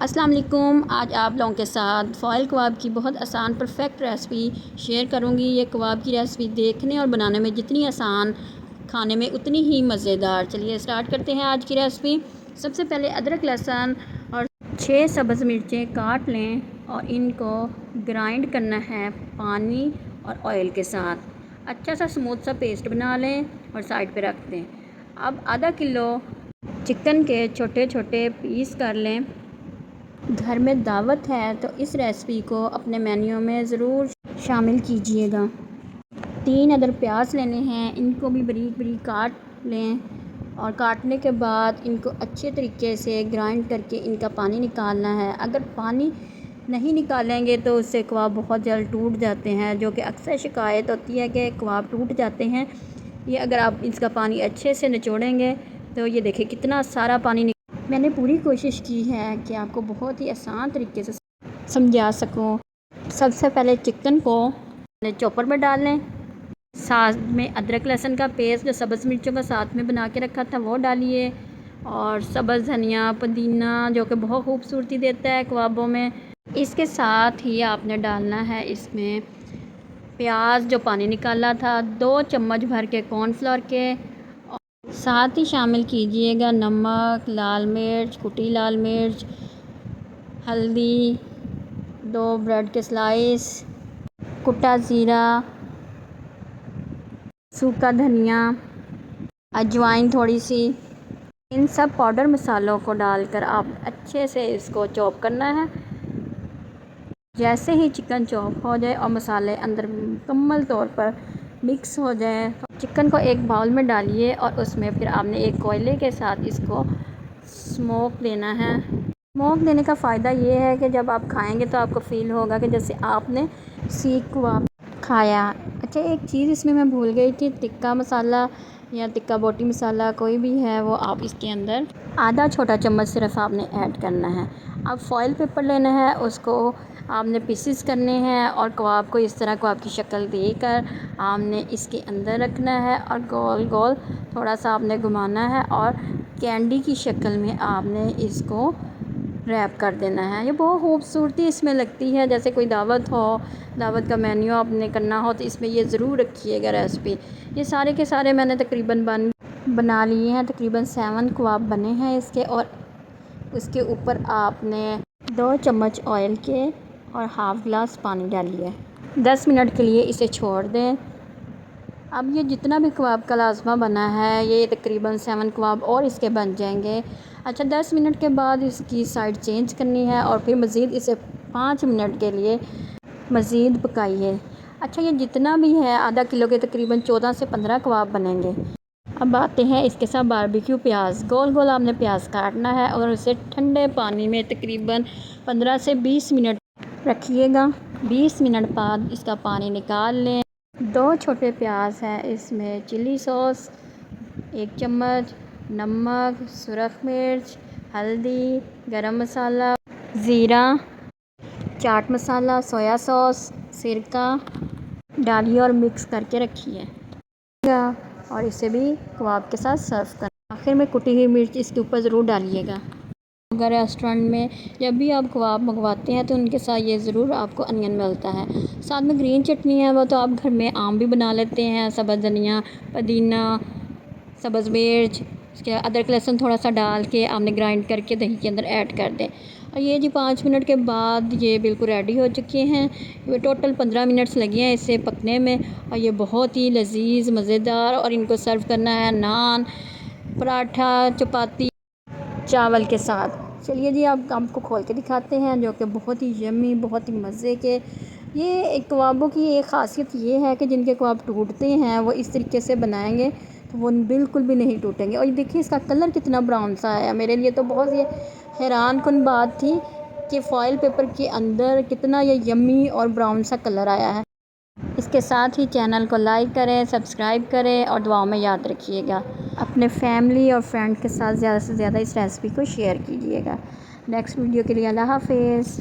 अस्सलाम वालेकुम। आज आप लोगों के साथ फ़ॉइल कबाब की बहुत आसान परफेक्ट रेसिपी शेयर करूंगी। ये कबाब की रेसिपी देखने और बनाने में जितनी आसान, खाने में उतनी ही मज़ेदार। चलिए स्टार्ट करते हैं आज की रेसिपी। सबसे पहले अदरक, लहसुन और 6 सब्ज़ मिर्चें काट लें और इनको ग्राइंड करना है पानी और ऑयल के साथ। अच्छा सा स्मूथ सा पेस्ट बना लें और साइड पे रख दें। अब आधा किलो चिकन के छोटे छोटे पीस कर लें। घर में दावत है तो इस रेसिपी को अपने मेन्यू में ज़रूर शामिल कीजिएगा। 3 अदर प्याज लेने हैं, इनको भी बारीक बारीक काट लें और काटने के बाद इनको अच्छे तरीके से ग्राइंड करके इनका पानी निकालना है। अगर पानी नहीं निकालेंगे तो उससे कबाब बहुत जल्द टूट जाते हैं, जो कि अक्सर शिकायत होती है कि कबाब टूट जाते हैं। ये अगर आप इसका पानी अच्छे से निचोड़ेंगे तो ये देखिए कितना सारा पानी मैंने पूरी कोशिश की है कि आपको बहुत ही आसान तरीके से समझा सकूं। सबसे पहले चिकन को चॉपर में डाल लें, साथ में अदरक लहसुन का पेस्ट जो सब्ज़ मिर्चों का साथ में बना के रखा था वो डालिए, और सब्ज़ धनिया पुदीना जो कि बहुत खूबसूरती देता है कबाबों में। इसके साथ ही आपने डालना है इसमें प्याज जो पानी निकाला था, 2 चम्मच भर के कॉर्नफ्लोर के, साथ ही शामिल कीजिएगा नमक, लाल मिर्च, कुटी लाल मिर्च, हल्दी, 2 ब्रेड के स्लाइस, कुटा ज़ीरा, सूखा धनिया, अजवाइन थोड़ी सी। इन सब पाउडर मसालों को डालकर आप अच्छे से इसको चॉप करना है। जैसे ही चिकन चॉप हो जाए और मसाले अंदर मुकम्मल तौर पर मिक्स हो जाए तो चिकन को एक बाउल में डालिए और उसमें फिर आपने एक कोयले के साथ इसको स्मोक देना है। स्मोक देने का फ़ायदा ये है कि जब आप खाएंगे तो आपको फ़ील होगा कि जैसे आपने सीख कबाब खाया। अच्छा, एक चीज़ इसमें मैं भूल गई थी, टिक्का मसाला या टिक्का बोटी मसाला कोई भी है वो आप इसके अंदर आधा छोटा चम्मच सिर्फ आपने ऐड करना है। अब फॉइल पेपर लेना है, उसको आपने पीसेस करने हैं और कबाब को इस तरह कबाब की शक्ल देकर आपने इसके अंदर रखना है और गोल गोल थोड़ा सा आपने घुमाना है और कैंडी की शक्ल में आपने इसको रैप कर देना है। ये बहुत खूबसूरती इसमें लगती है, जैसे कोई दावत हो, दावत का मेन्यू आपने करना हो तो इसमें ये ज़रूर रखिएगा रेसिपी। ये सारे के सारे मैंने तकरीबन बना लिए हैं, तकरीबन 7 कबाब बने हैं इसके। और उसके ऊपर आपने 2 चम्मच ऑयल के और हाफ़ ग्लास पानी डालिए। 10 मिनट के लिए इसे छोड़ दें। अब ये जितना भी कबाब का लाजमा बना है, ये तकरीबन 7 कबाब और इसके बन जाएंगे। अच्छा, 10 मिनट के बाद इसकी साइड चेंज करनी है और फिर मज़ीद इसे 5 मिनट के लिए मज़ीद पकाइए। अच्छा, ये जितना भी है आधा किलो के तकरीबन 14 से 15 कबाब बनेंगे। अब आते हैं इसके साथ बारबेक्यू प्याज। गोल गोल आपने प्याज काटना है और उसे ठंडे पानी में तकरीबन 15 से 20 मिनट रखिएगा। 20 मिनट बाद इसका पानी निकाल लें। 2 छोटे प्याज हैं, इसमें चिली सॉस 1 चम्मच, नमक, सुरख मिर्च, हल्दी, गरम मसाला, ज़ीरा, चाट मसाला, सोया सॉस, सिरका डालिए और मिक्स करके रखिए और इसे भी कबाब के साथ सर्व कर। आखिर में कुटी हुई मिर्च इसके ऊपर ज़रूर डालिएगा। अगर रेस्टोरेंट में जब भी आप कबाब मंगवाते हैं तो उनके साथ ये ज़रूर आपको अनियन मिलता है। साथ में ग्रीन चटनी है वो तो आप घर में आम भी बना लेते हैं। सब्ज़ धनिया, पुदीना, सब्ज़ मिर्च, उसके अदरक लहसुन थोड़ा सा डाल के आपने ग्राइंड करके दही के अंदर ऐड कर दें। और ये जी 5 मिनट के बाद ये बिल्कुल रेडी हो चुके हैं। ये टोटल 15 मिनट्स लगे हैं इसे पकने में और ये बहुत ही लजीज मज़ेदार। और इनको सर्व करना है नान, पराठा, चपाती, चावल के साथ। चलिए जी, आप आपको खोल के दिखाते हैं, जो कि बहुत ही यम्मी, बहुत ही मज़े के। ये कबाबों की एक ख़ासियत ये है कि जिनके कबाब टूटते हैं वो इस तरीके से बनाएंगे तो वो बिल्कुल भी नहीं टूटेंगे। और ये देखिए इसका कलर कितना ब्राउन सा है। मेरे लिए तो बहुत ये हैरान कुन बात थी कि फ़ॉइल पेपर के अंदर कितना ये यम्मी और ब्राउन सा कलर आया है। इसके साथ ही चैनल को लाइक करें, सब्सक्राइब करें और दुआओं में याद रखिएगा। अपने फैमिली और फ्रेंड के साथ ज़्यादा से ज़्यादा इस रेसिपी को शेयर कीजिएगा। नेक्स्ट वीडियो के लिए अल्लाह हाफ़िज़।